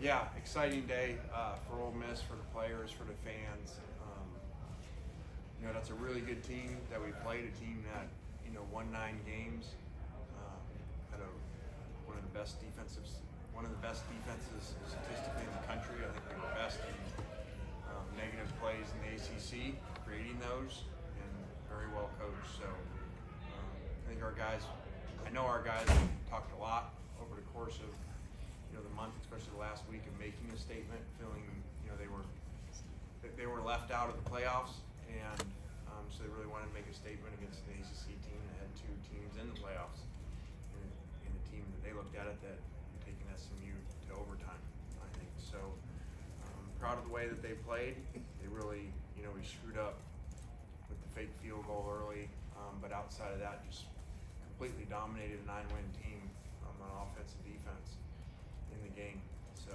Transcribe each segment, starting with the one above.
Yeah, exciting day for Ole Miss, for the players, for the fans. That's a really good team that we played. A team that won 9 games. Had one of the best defenses statistically in the country. I think we were best in negative plays in the ACC, creating those, and very well coached. So I think I know our guys talked a lot over the course of the month, especially the last week, of making a statement, feeling they were left out of the playoffs, and so they really wanted to make a statement against an ACC team that had 2 teams in the playoffs, and the team that they looked at it that had taken SMU to overtime, I think. So proud of the way that they played. They really, we screwed up with the fake field goal early, but outside of that, just completely dominated a 9-win team on offense and defense in the game. So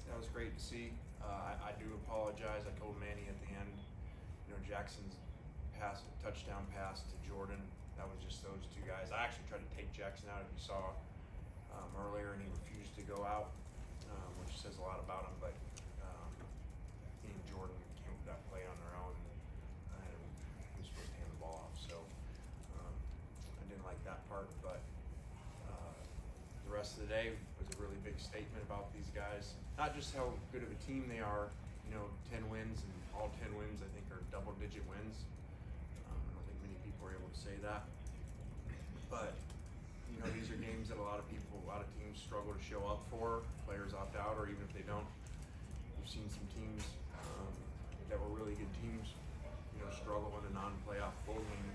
that was great to see. I do apologize. I told Manny at the end, Jackson's touchdown pass to Jordan, that was just those 2 guys. I actually tried to take Jackson out, if you saw earlier, and he refused to go out, which says a lot about him. But he and Jordan came with that play on their own, and he was supposed to hand the ball off. So I didn't like that part, but the rest of the day was a really big statement about these guys. Not just how good of a team they are, 10 wins, and all 10 wins I think are double-digit wins. I don't think many people are able to say that. But these are games that a lot of teams struggle to show up for. Players opt out, or even if they don't. We've seen some teams that were really good teams, struggle in a non-playoff bowl game.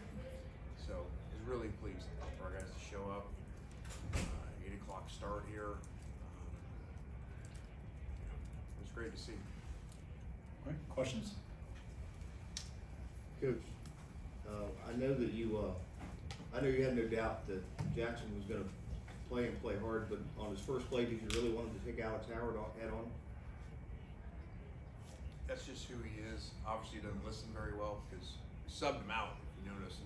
So I was really pleased for our guys to show up. 8 o'clock start here. It was great to see. All right, questions? Coach, I know that you had no doubt that Jackson was going to play and play hard, but on his first play, did you really want him to take Alex Howard head on? That's just who he is. Obviously, he doesn't listen very well because we subbed him out, if you notice.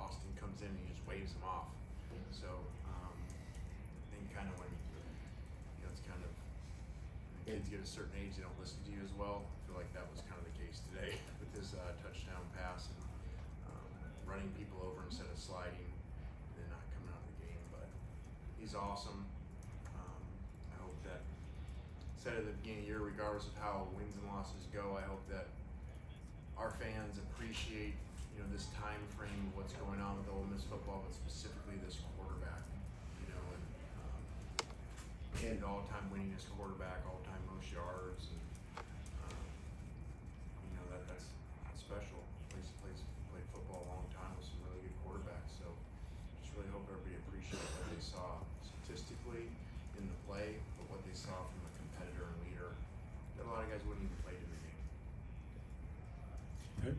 Austin comes in and he just waves him off. So I think kind of when it's kind of when kids get a certain age, they don't listen to you as well. I feel like that was kind of the case today with his touchdown pass and running people over instead of sliding and then not coming out of the game. But he's awesome. I hope that, said at the beginning of the year, regardless of how wins and losses go, I hope that our fans appreciate this time frame of what's going on with Ole Miss football, but specifically this quarterback, and all-time winningest quarterback, all-time most yards, and that's special. Played football a long time with some really good quarterbacks. So just really hope everybody appreciates what they saw statistically in the play, but what they saw from a competitor and leader that a lot of guys wouldn't even play in the game. Okay.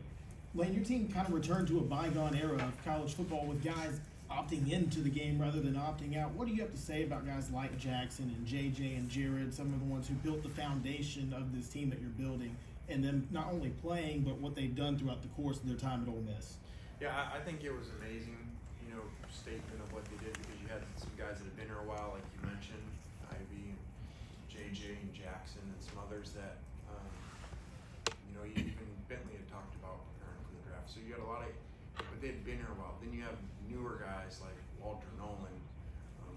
Lane, your team kind of returned to a bygone era of college football with guys opting into the game rather than opting out. What do you have to say about guys like Jackson and JJ and Jared, some of the ones who built the foundation of this team that you're building, and them not only playing, but what they've done throughout the course of their time at Ole Miss? Yeah, I think it was amazing, statement of what they did, because you had some guys that had been here a while, like you mentioned, Ivy, and JJ, and Jackson, and some others that, even Bentley had talked about preparing for the draft. So you had a lot of, but they'd been here a while. Then you have newer guys like Walter Nolan,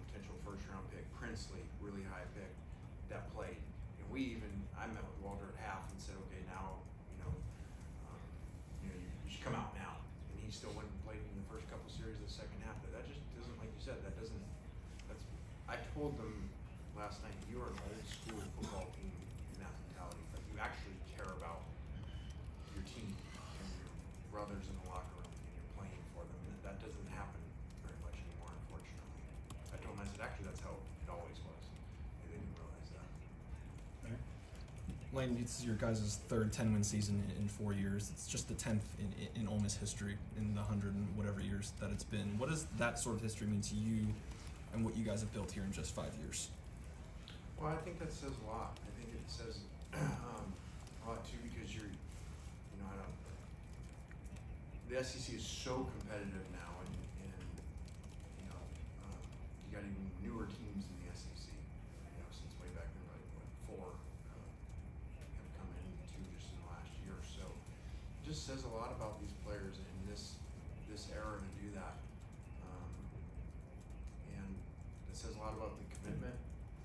potential first-round pick, Princely, really high pick, that played. And I met with Walter at half and said, okay, now, you should come out now. And he still went and played in the first couple series of the second half. But that just doesn't, like you said, I told them last night, you are an old school football team in that mentality. Like, you actually care about your team and your brothers in the locker room, and you're playing for them. And that doesn't happen very much anymore, unfortunately. I told them, I said, actually, that's how it always was. They didn't realize that. Okay. Lane, this is your guys' third 10-win season in 4 years. It's just the 10th in Ole Miss history in the 100 and whatever years that it's been. What does that sort of history mean to you and what you guys have built here in just 5 years? Well, I think that says a lot. I think it says a lot too, because the SEC is so competitive now, and you got even newer teams in the says a lot about these players in this era to do that. And it says a lot about the commitment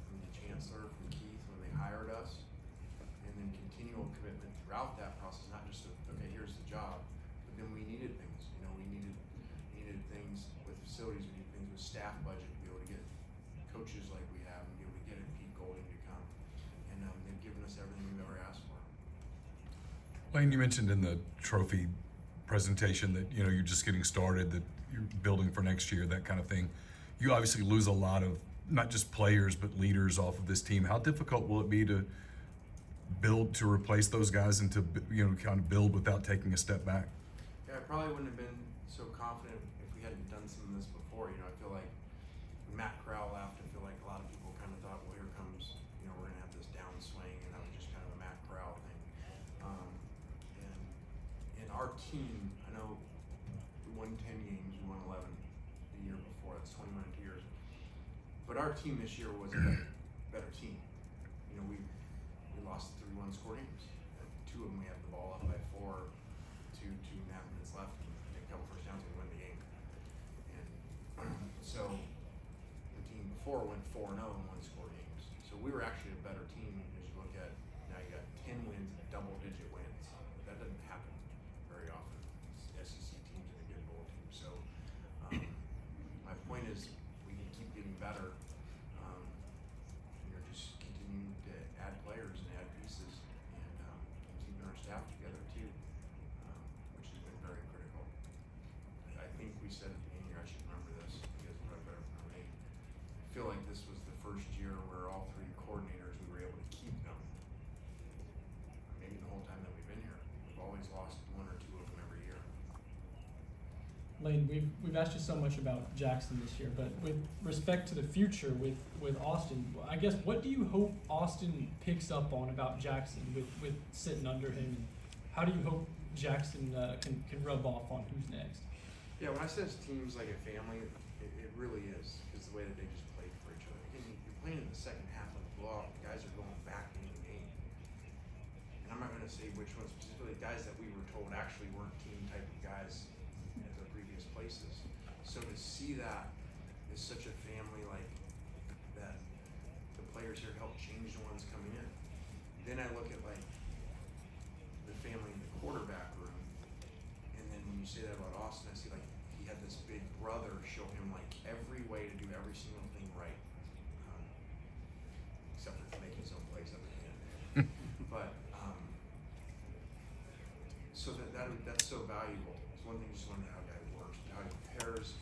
from the chancellor, from Keith when they hired us, and then continual commitment throughout that process, not just okay, here's the job, but then we needed things. You know, we needed things with facilities, we needed things with staff budget to be able to get coaches like we have and be able to get Pete Golding to come. And they've given us everything we've ever asked for. Lane, you mentioned in the trophy presentation that you're just getting started, that you're building for next year, that kind of thing. You obviously lose a lot of not just players but leaders off of this team. How difficult will it be to build to replace those guys and to kind of build without taking a step back? Yeah, I probably wouldn't have been so confident if we hadn't done some of this before. I feel like when Matt Corral left, I feel like a lot of people kind of thought, well, here comes, we're going to have this downswing, and that was just kind of a Matt Corral thing. And our team, I know we won 10 games, we won 11 the year before. That's 21 in 2 years. But our team this year was a better team. We lost 3-1 score games. 2 of them we had the ball up by 4, 2.5 minutes left, and take a couple first downs and win the game. And so the team before went 4-0 and won score games. So we were actually a better team as you look at now. You got 10 wins, double-digit wins. That doesn't happen very often. It's SEC teams and a good bowl team. So my point is we can keep getting better. Just continuing to add players and add pieces, and keeping our staff together too, which has been very critical. I think we said at the beginning here, I should remember this, you guys probably better remember me. I feel like this was the first year where all 3 coordinators, we were able to keep them. Maybe the whole time that we've been here. We've always lost 1 or 2 of them every year. Lane, we've asked you so much about Jackson this year, but with respect to the future with Austin, I guess what do you hope Austin picks up on about Jackson with sitting under him? And how do you hope Jackson can rub off on who's next? Yeah, when I say this team's like a family, it really is, because the way that they just played for each other. Again, you're playing in the second half of the blowout, guys are going back into the game. And I'm not going to say which ones specifically, guys that we were told actually weren't team type of guys at the previous places. So to see that is such a family, like that the players here help change the ones coming in. Then I look at like the family in the quarterback room, and then when you say that about Austin, I see like he had this big brother show him like every way to do every single thing right, except for making his own plays up at the end. But so that's so valuable. It's one thing just learning how a guy works, how he prepares,